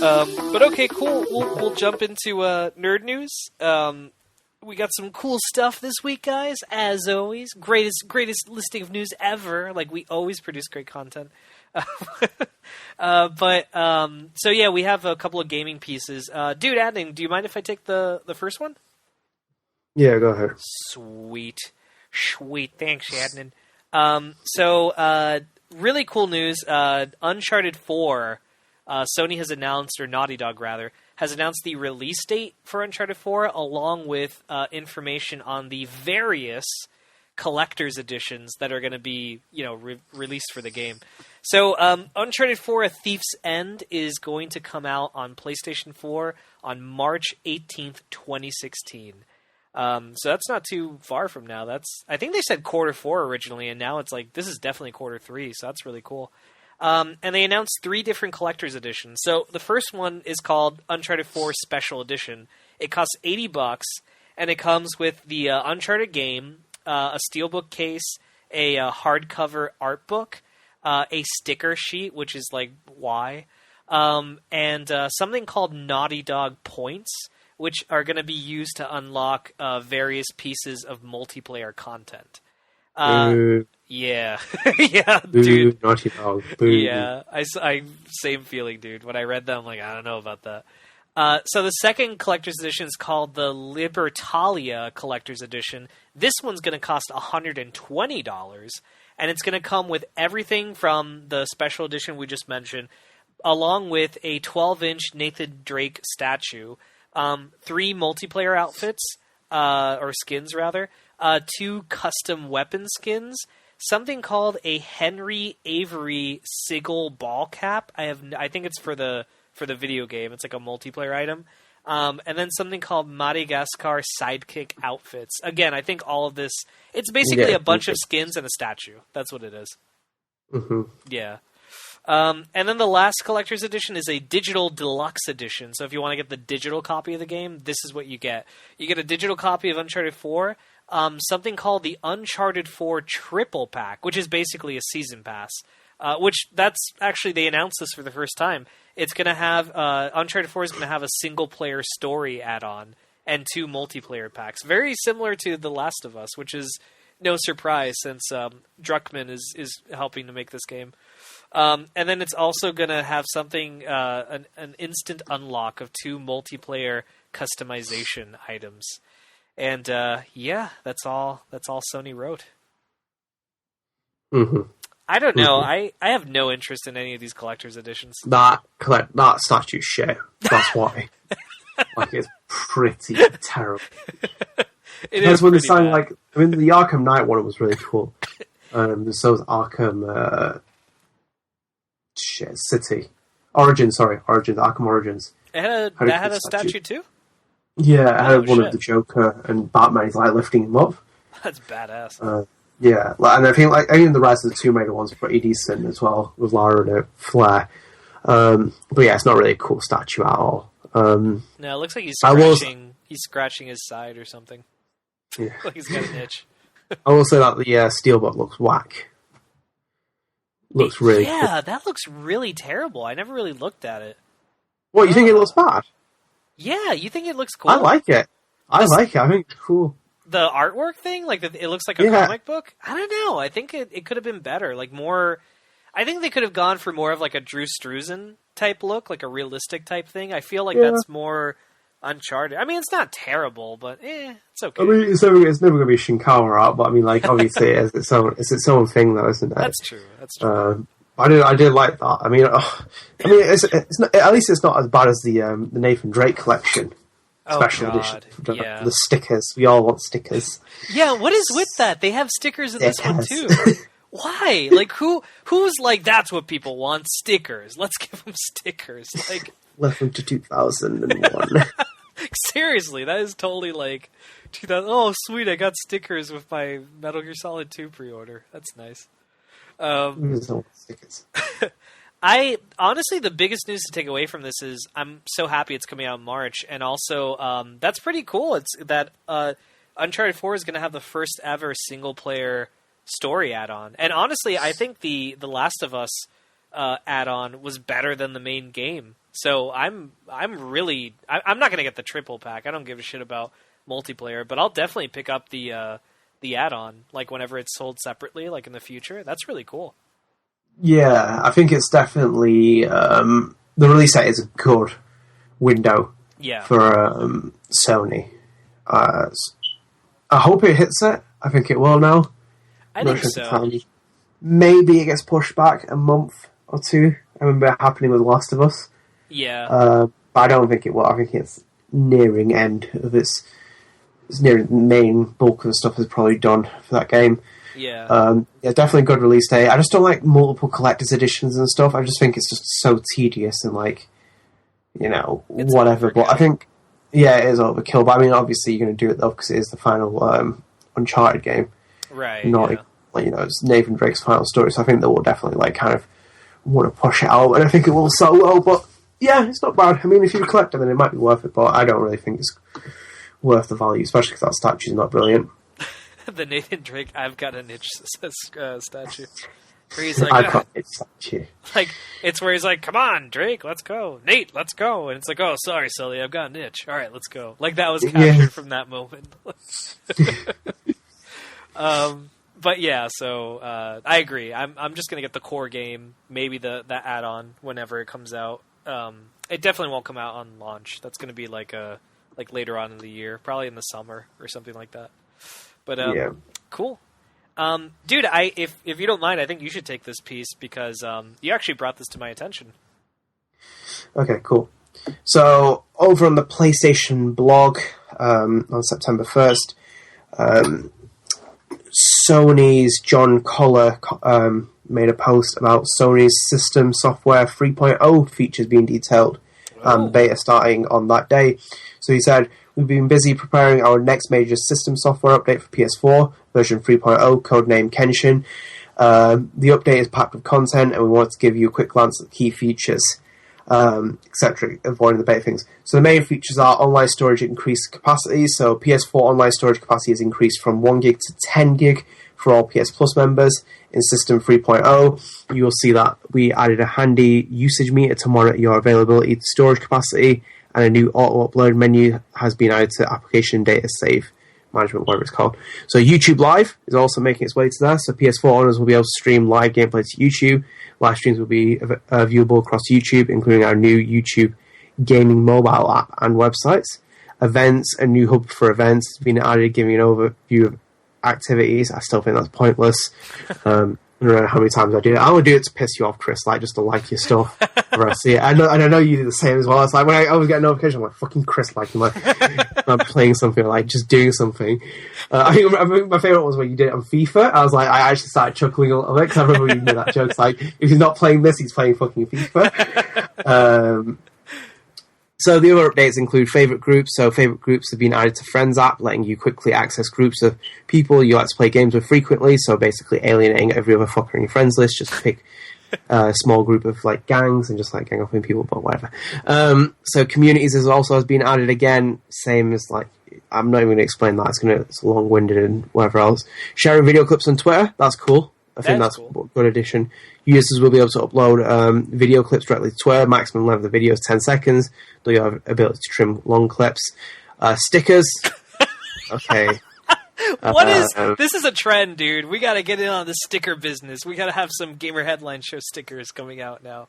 But okay, cool. We'll jump into nerd news. We got some cool stuff this week, guys. As always, greatest listing of news ever. Like, we always produce great content. So yeah, we have a couple of gaming pieces. Dude, Adning, do you mind if I take the first one? Yeah, go ahead. Sweet. Thanks, Adnan. So really cool news. Uncharted 4. Sony has announced, or Naughty Dog rather, has announced the release date for Uncharted 4, along with information on the various collector's editions that are going to be, released for the game. So, Uncharted 4: A Thief's End is going to come out on PlayStation 4 on March 18th, 2016. So that's not too far from now. I think they said Q4 originally, and now it's like, this is definitely Q3, so that's really cool. And they announced 3 different collector's editions. So the first one is called Uncharted 4 Special Edition. It costs $80, and it comes with the Uncharted game, a steelbook case, a hardcover art book, a sticker sheet, which is like, why? And something called Naughty Dog Points, which are going to be used to unlock various pieces of multiplayer content. Yeah. Yeah, dude. Naughty Dog. Boo. Yeah, I same feeling, dude. When I read that, I'm like, I don't know about that. So the second collector's edition is called the Libertalia Collector's Edition. This one's going to cost $120, and it's going to come with everything from the special edition we just mentioned, along with a 12-inch Nathan Drake statue, 3 multiplayer outfits, or skins rather, 2 custom weapon skins, something called a Henry Avery Sigil ball cap. I think it's for the video game. It's like a multiplayer item. And then something called Madagascar sidekick outfits. Again, I think all of this, it's basically a bunch of skins and a statue. That's what it is. Mm-hmm. Yeah. And then the last collector's edition is a digital deluxe edition. So if you want to get the digital copy of the game, this is what you get. You get a digital copy of Uncharted 4, something called the Uncharted 4 Triple Pack, which is basically a season pass. They announced this for the first time. It's going to have, Uncharted 4 is going to have a single-player story add-on and 2 multiplayer packs. Very similar to The Last of Us, which is no surprise since Druckmann is helping to make this game. And then it's also going to have something, an instant unlock of 2 multiplayer customization items. And that's all Sony wrote. Mm-hmm. I don't know. I have no interest in any of these collector's editions. That statue shit. That's why. It's pretty terrible. It when they is sang, bad. the Arkham Knight one was really cool. So was Arkham City. Origins, Arkham Origins. That had a statue too? Yeah, it had one shit. of the Joker and Batman. He's lifting him up. That's badass. Yeah, and I think the rest of the Tomb Raider ones are pretty decent as well, with Lara and her flair. But yeah, it's not really a cool statue at all. No, it looks like he's scratching his side or something. Yeah. Like he's got an itch. I will say that the steelbook looks whack. Looks really cool. That looks really terrible. I never really looked at it. What, you think it looks bad? Yeah, you think it looks cool? I like it. I think it's cool. The artwork thing? It looks like a comic book? I don't know. I think it could have been better. I think they could have gone for more of like a Drew Struzan type look, like a realistic type thing. I feel like that's more Uncharted. I mean, it's not terrible, but it's okay. I mean, it's never going to be Shinkawa art, but I mean, obviously it's its own thing, though, isn't it? That's true. I did like that. I mean, it's not, at least it's not as bad as the Nathan Drake collection special edition. The stickers. We all want stickers. Yeah, what is with that? They have stickers in this one too. Why? Who's like, that's what people want? Stickers. Let's give them stickers. Welcome to 2001. Seriously, that is totally 2000. Oh, sweet! I got stickers with my Metal Gear Solid 2 pre-order. That's nice. Stickers. I honestly, the biggest news to take away from this is I'm so happy it's coming out in March, and also that's pretty cool. It's that Uncharted 4 is going to have the first ever single player story add-on, and honestly, I think the Last of Us add-on was better than the main game. So I'm not gonna get the triple pack. I don't give a shit about multiplayer, but I'll definitely pick up the add-on, like whenever it's sold separately, like in the future. That's really cool. Yeah, I think it's definitely the release date is a good window for Sony. I hope it hits it. I think it will now. I think so. Maybe it gets pushed back a month or two. I remember it happening with Last of Us. Yeah. But I don't think it will. I think it's nearing end of its nearing the main bulk of the stuff is probably done for that game. Yeah. Definitely a good release date. I just don't like multiple collector's editions and stuff. I just think it's just so tedious and like, it's whatever. But I think, it is overkill. But I mean, obviously you're going to do it though because it is the final Uncharted game. Right. Not it's Nathan Drake's final story. So I think they will definitely like kind of want to push it out, and I think it will sell well. But yeah, it's not bad. I mean, if you collect them, then it might be worth it. But I don't really think it's worth the value, especially because that statue's not brilliant. The Nathan Drake, I've got an itch statue. Where he's like, I've got an itch statue. Like, it's where he's like, come on, Drake, let's go. Nate, let's go. And it's like, oh, sorry, Sully, I've got an itch. All right, let's go. Like, that was captured from that moment. But yeah, so I agree. I'm just going to get the core game, maybe the add-on whenever it comes out. It definitely won't come out on launch. That's going to be like later on in the year, probably in the summer or something like that. But cool, dude. If you don't mind, I think you should take this piece because you actually brought this to my attention. Okay, cool. So over on the PlayStation blog on September 1st, Sony's John Collar made a post about Sony's System Software 3.0 features being detailed and beta starting on that day. So he said, we've been busy preparing our next major system software update for PS4, version 3.0, codename Kenshin. The update is packed with content, and we want to give you a quick glance at the key features, etc., avoiding the beta things. So the main features are online storage increased capacity. So PS4 online storage capacity is increased from 1 gig to 10 gig for all PS Plus members. In System 3.0, you will see that we added a handy usage meter to monitor your availability to storage capacity, and a new auto-upload menu has been added to application data save management, whatever it's called. So YouTube Live is also making its way to there. So PS4 owners will be able to stream live gameplay to YouTube. Live streams will be viewable across YouTube, including our new YouTube gaming mobile app and websites. Events, a new hub for events has been added, giving an overview of activities. I still think that's pointless. I don't know how many times I do it. I would do it to piss you off, Chris, like just to like your stuff. Where I see it. And I know you do the same as well. It's like when I always get a notification, I'm like, fucking Chris liking my I'm playing something, like just doing something. I think my favourite was when you did it on FIFA. I was like, I actually started chuckling a little bit because I remember you made that joke. It's like, if he's not playing this, he's playing fucking FIFA. So the other updates include favourite groups. So favourite groups have been added to Friends app, letting you quickly access groups of people you like to play games with frequently. So basically alienating every other fucker in your friends list. Just pick a small group of like gangs and just like gang up with people, but whatever. So communities has been added again. Same as like, I'm not even going to explain that. It's long-winded and whatever else. Sharing video clips on Twitter. That's cool. I think that's cool. A good addition. Users will be able to upload video clips directly to Twitter. Maximum length of the video is 10 seconds. Though you have ability to trim long clips. Stickers. Okay. This is a trend, dude. We gotta get in on the sticker business. We gotta have some Gamer Headline Show stickers coming out now.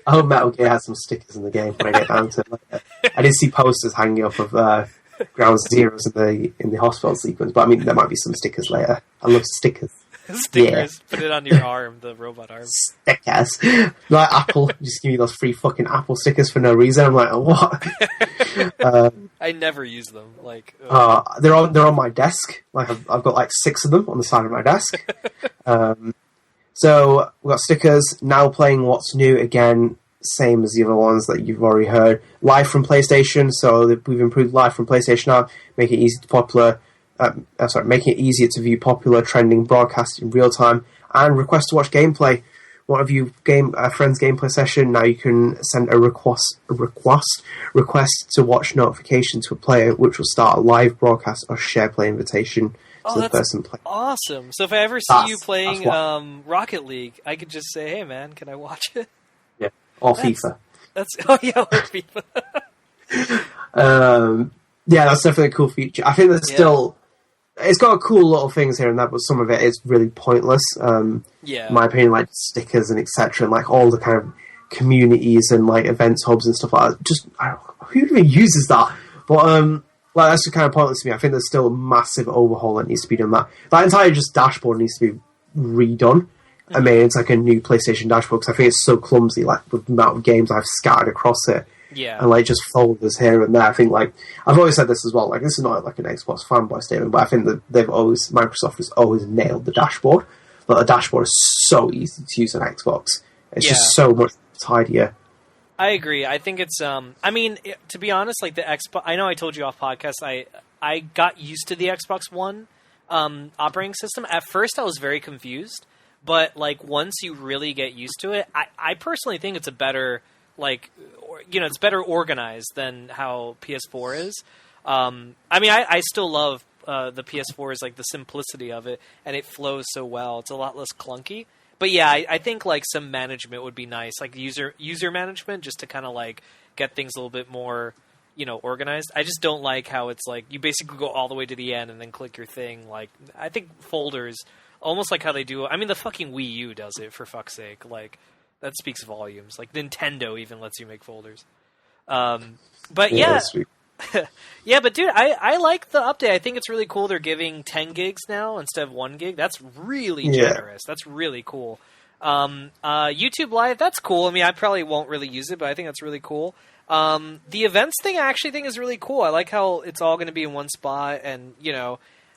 I hope Metal Gear has some stickers in the game when I get down to it. I did see posters hanging up of Ground Zeroes in the hospital sequence, but I mean, there might be some stickers later. I love stickers. Stickers. Yeah. Put it on your arm, the robot arm. Stickers. Like Apple, just give you those free fucking Apple stickers for no reason. I'm like, oh, what? I never use them. Like, they're on my desk. Like I've got like 6 of them on the side of my desk. So we've got stickers. Now playing what's new again. Same as the other ones that you've already heard. Live from PlayStation. So we've improved live from PlayStation now, making it making it easier to view popular trending broadcasts in real time, and request to watch gameplay. Want to view a friend's gameplay session? Now you can send a request to watch notification to a player, which will start a live broadcast or share play invitation to the person playing. Awesome! So if I ever see you playing Rocket League, I could just say, "Hey, man, can I watch it?" Yeah, or FIFA. yeah, FIFA. Yeah, that's definitely a cool feature. I think there's still... It's got cool little things here and there, but some of it is really pointless. In my opinion, like stickers and etc., and like all the kind of communities and like events hubs and stuff like that. Just who even uses that? But like that's just kind of pointless to me. I think there's still a massive overhaul that needs to be done. That entire just dashboard needs to be redone. I mean, it's like a new PlayStation dashboard because I think it's so clumsy, like with the amount of games I've scattered across it. Yeah. And like just folders here and there. I think like I've always said this as well. Like this is not like an Xbox fanboy statement, but I think that Microsoft has always nailed the dashboard. But the dashboard is so easy to use on Xbox. It's just so much tidier. I agree. I think it's I mean, to be honest, like the Xbox. I know I told you off podcast. I got used to the Xbox One operating system. At first, I was very confused, but like once you really get used to it, I personally think it's a better. Like, it's better organized than how PS4 is. I mean, I still love the PS4's like the simplicity of it, and it flows so well. It's a lot less clunky. But yeah, I think like some management would be nice, like user management, just to kind of like get things a little bit more, organized. I just don't like how it's like you basically go all the way to the end and then click your thing. Like, I think folders, almost like how they do. I mean, the fucking Wii U does it, for fuck's sake. Like. That speaks volumes. Like Nintendo even lets you make folders. But yeah, yeah. But dude, I like the update. I think it's really cool. They're giving 10 gigs now instead of 1 gig. That's really generous. That's really cool. YouTube Live, that's cool. I mean, I probably won't really use it, but I think that's really cool. The events thing, I actually think is really cool. I like how it's all going to be in one spot, and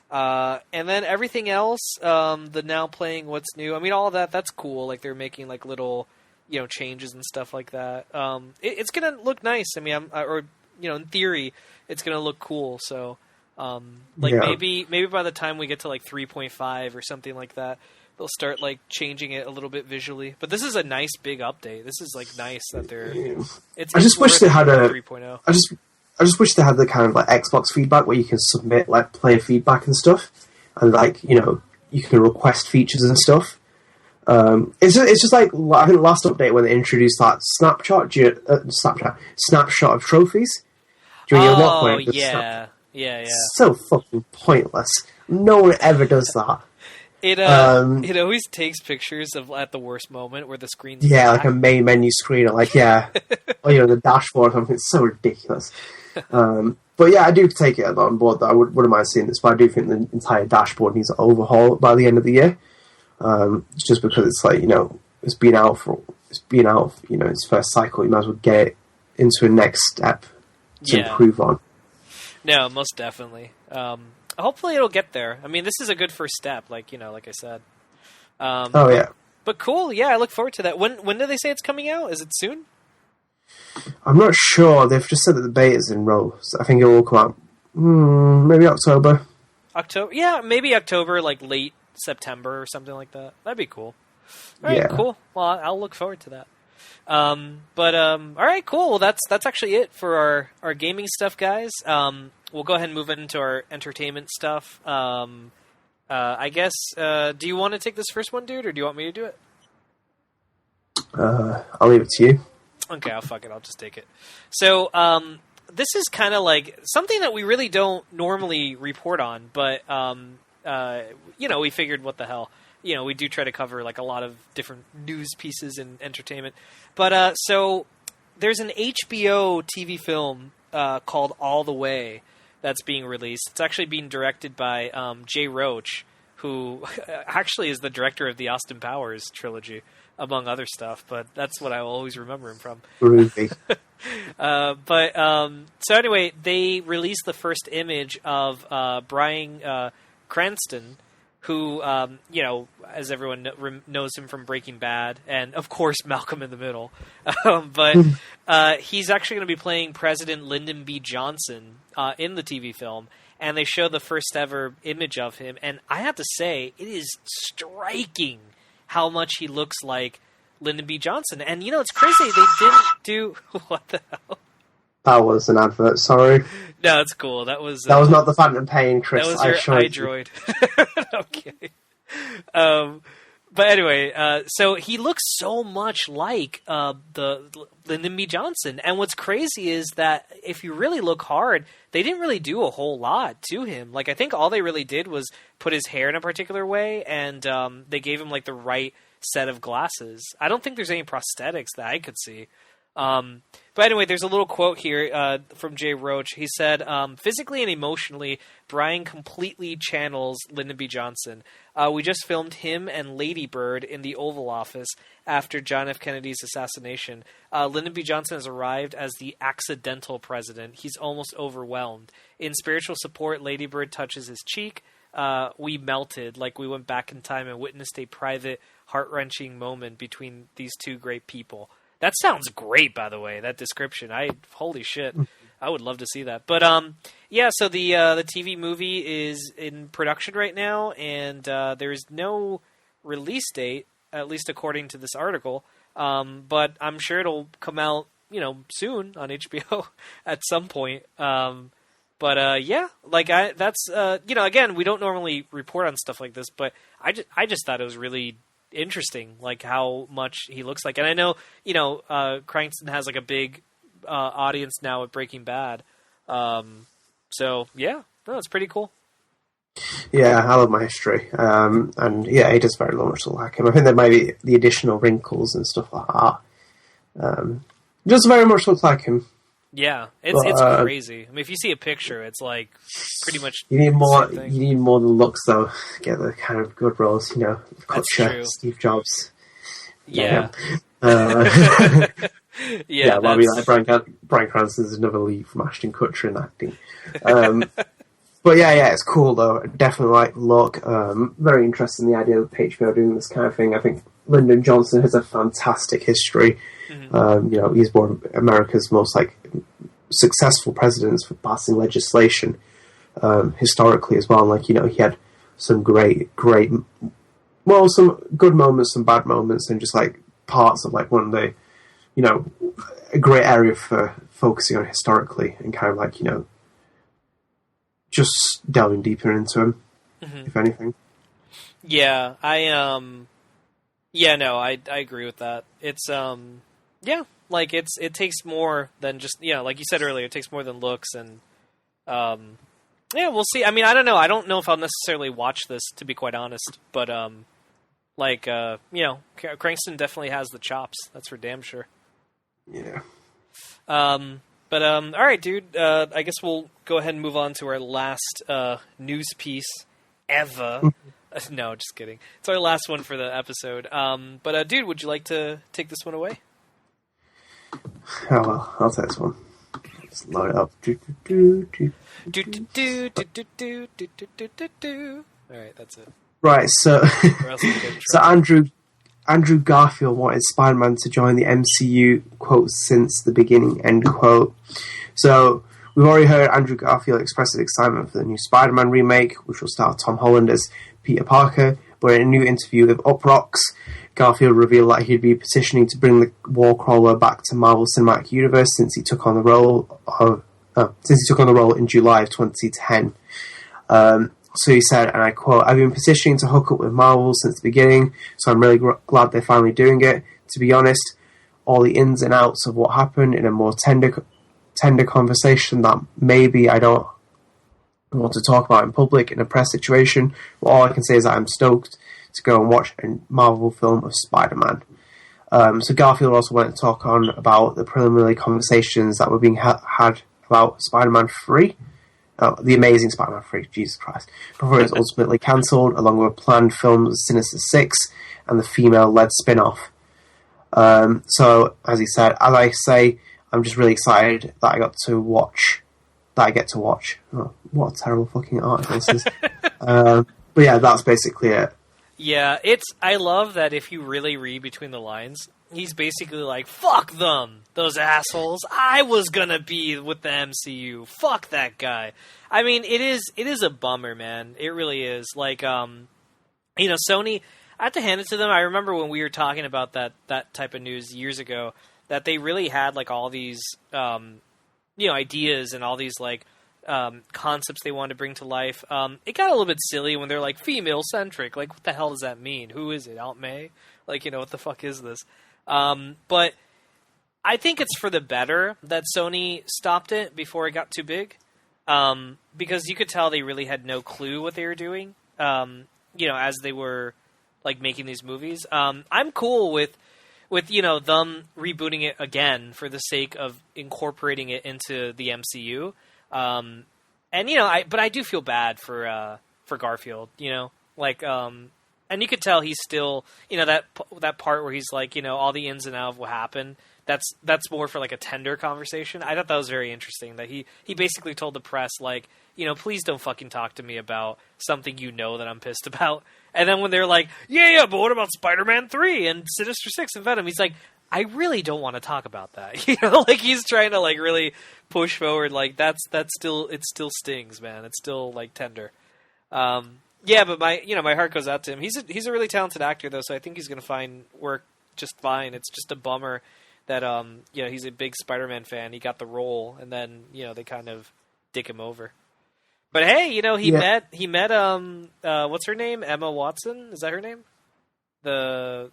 and then everything else, the now playing what's new. I mean, all of that, that's cool. Like they're making like little, changes and stuff like that. It's gonna look nice. I mean, in theory, it's gonna look cool. So, maybe by the time we get to like 3.5 or something like that, they'll start like changing it a little bit visually. But this is a nice big update. This is like nice that they're. I just wish they had a 3.0. I just wish they had the kind of like Xbox feedback where you can submit like player feedback and stuff, and like you can request features and stuff. It's just like I think the last update when they introduced that snapshot of trophies during your lock point. Yeah. So fucking pointless. No one ever does that. It always takes pictures of at the worst moment where the screen's black. Like a main menu screen, or like or the dashboard or something. It's so ridiculous. But yeah, I do take it on board that I wouldn't mind seeing this, but I do think the entire dashboard needs an overhaul by the end of the year. Just because it's like it's been out its first cycle. You might as well get it into a next step to improve on. No, most definitely. Hopefully it'll get there. I mean, this is a good first step, like I said. But cool, yeah, I look forward to that. When do they say it's coming out? Is it soon? I'm not sure. They've just said that the beta's in rows. I think it will come out maybe October. October? Yeah, maybe October, like late September or something like that. That'd be cool. All right, cool. Well, I'll look forward to that. All right, cool. Well, that's actually it for our gaming stuff, guys. We'll go ahead and move into our entertainment stuff. I guess, do you want to take this first one, dude, or do you want me to do it? I'll leave it to you. Okay, I'll just take it. So, this is kind of like something that we really don't normally report on, but, we figured what the hell. We do try to cover like a lot of different news pieces and entertainment. But, so there's an HBO TV film, called All the Way that's being released. It's actually being directed by, Jay Roach, who actually is the director of the Austin Powers trilogy, among other stuff, but that's what I will always remember him from. Really? So anyway, they released the first image of Bryan Cranston, who, as everyone knows him from Breaking Bad, and of course Malcolm in the Middle. But he's actually going to be playing President Lyndon B. Johnson in the TV film, and they show the first ever image of him, and I have to say, it is striking how much he looks like Lyndon B. Johnson. And, it's crazy. They didn't do... What the hell? That was an advert, sorry. No, it's cool. That was not the Phantom Pain, Chris. That was your iDroid. Okay. But anyway, so he looks so much like the Lyndon B. Johnson. And what's crazy is that if you really look hard, they didn't really do a whole lot to him. Like, I think all they really did was put his hair in a particular way, and they gave him, like, the right set of glasses. I don't think there's any prosthetics that I could see. But anyway, there's a little quote here from Jay Roach. He said, physically and emotionally, Brian completely channels Lyndon B. Johnson. We just filmed him and Lady Bird in the Oval Office after John F. Kennedy's assassination. Lyndon B. Johnson has arrived as the accidental president. He's almost overwhelmed. In spiritual support, Lady Bird touches his cheek. We melted, like we went back in time and witnessed a private, heart-wrenching moment between these two great people. That sounds great, by the way, that description. Holy shit. I would love to see that. But, yeah, so the TV movie is in production right now, and there is no release date, at least according to this article. But I'm sure it'll come out, soon on HBO at some point. Yeah, like that's again, we don't normally report on stuff like this, but I just thought it was really interesting, like how much he looks like. And I know, Cranston has like a big audience now with Breaking Bad. So yeah, no, it's pretty cool. Yeah, I love my history. And yeah, he does very much like him. I think there might be the additional wrinkles and stuff like that. Just very much looks like him. Yeah, it's crazy. I mean, if you see a picture, it's like pretty much. You need more. You need more than looks, though. To get the kind of good roles, Kutcher, Steve Jobs. Yeah. Yeah, well, I mean, like Bryan Cranston's another leap from Ashton Kutcher in acting. But yeah, it's cool though. Definitely like look. Very interested in the idea of HBO doing this kind of thing. I think Lyndon Johnson has a fantastic history. Mm-hmm. He's one of America's most successful presidents for passing legislation historically as well. And, he had some great, some good moments, some bad moments, and just parts of one of the, a great area for focusing on historically and kind of just delving deeper into him, mm-hmm. if anything. Yeah, I agree with that. It's it takes more than just like you said earlier, it takes more than looks, and we'll see. I mean, I don't know. I don't know if I'll necessarily watch this, to be quite honest, but Cranston definitely has the chops. That's for damn sure. Yeah. But all right, dude. I guess we'll go ahead and move on to our last news piece ever. No, just kidding. It's our last one for the episode. But dude, would you like to take this one away? Oh well, I'll take this one. Let's load it up. All right, that's it. Right, so Andrew Garfield wanted Spider-Man to join the MCU, quote, since the beginning, end quote. So, we've already heard Andrew Garfield express his excitement for the new Spider-Man remake, which will star Tom Holland as Peter Parker, but in a new interview with Uproxx, Garfield revealed that he'd be petitioning to bring the Warcrawler back to Marvel Cinematic Universe since he took on the role in July of 2010. So he said, and I quote, "I've been petitioning to hook up with Marvel since the beginning, so I'm really glad they're finally doing it. To be honest, all the ins and outs of what happened in a more tender conversation that maybe I don't want to talk about in public in a press situation. But all I can say is that I'm stoked to go and watch a Marvel film of Spider-Man." So Garfield also went to talk on about the preliminary conversations that were being had about Spider-Man 3. The Amazing Spider-Man 3, Jesus Christ. Before it was ultimately cancelled, along with a planned film of Sinister Six and the female-led spin-off. So, as he said, as I say, I'm just really excited that I get to watch. Oh, what a terrible fucking article this is. But yeah, that's basically it. Yeah, I love that if you really read between the lines, he's basically like, fuck them, those assholes. I was gonna be with the MCU. Fuck that guy. I mean, it is a bummer, man. It really is. Sony, I have to hand it to them. I remember when we were talking about that type of news years ago, that they really had all these ideas and all these concepts they wanted to bring to life. It got a little bit silly when they're like female-centric. Like, what the hell does that mean? Who is it? Aunt May? Like, what the fuck is this? But I think it's for the better that Sony stopped it before it got too big. Because you could tell they really had no clue what they were doing, as they were, like, making these movies. I'm cool with them rebooting it again for the sake of incorporating it into the MCU. But I do feel bad for Garfield, and you could tell he's still, that part where he's like, all the ins and outs of what happened. That's more for like a tender conversation. I thought that was very interesting that he basically told the press, like, please don't fucking talk to me about something that I'm pissed about. And then when they're like, yeah, but what about Spider-Man 3 and Sinister Six and Venom? He's like, I really don't want to talk about that. Like he's trying to like really push forward. Like it still stings, man. It's still like tender. But my heart goes out to him. He's a really talented actor though, so I think he's going to find work just fine. It's just a bummer that he's a big Spider-Man fan. He got the role, and then they kind of dick him over. But hey, he met what's her name? Emma Watson, is that her name? The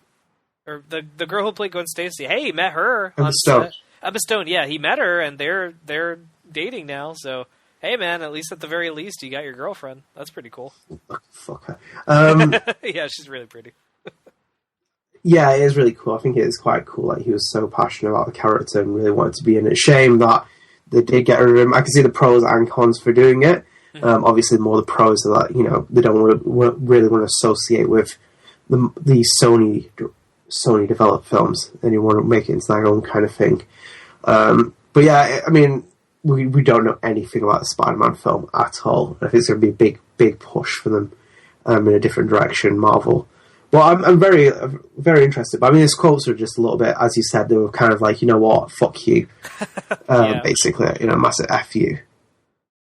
girl who played Gwen Stacy. Hey, he met her Emma Stone. Emma Stone, yeah, he met her, and they're dating now. So hey, man, at least at the very least, you got your girlfriend. That's pretty cool. Fuck her. Yeah, she's really pretty. Yeah, it is really cool. I think it is quite cool. Like, he was so passionate about the character and really wanted to be in it. Shame that they did get rid of him. I can see the pros and cons for doing it. Mm-hmm. Obviously, more the pros are that, they don't really want to associate with the Sony developed films, and you want to make it into their own kind of thing. But yeah, I mean, we don't know anything about the Spider-Man film at all. I think it's going to be a big push for them in a different direction, Marvel. Well, I'm very, very interested. But I mean, his quotes are just a little bit, as you said, they were kind of like, you know what, fuck you. Basically, massive F you.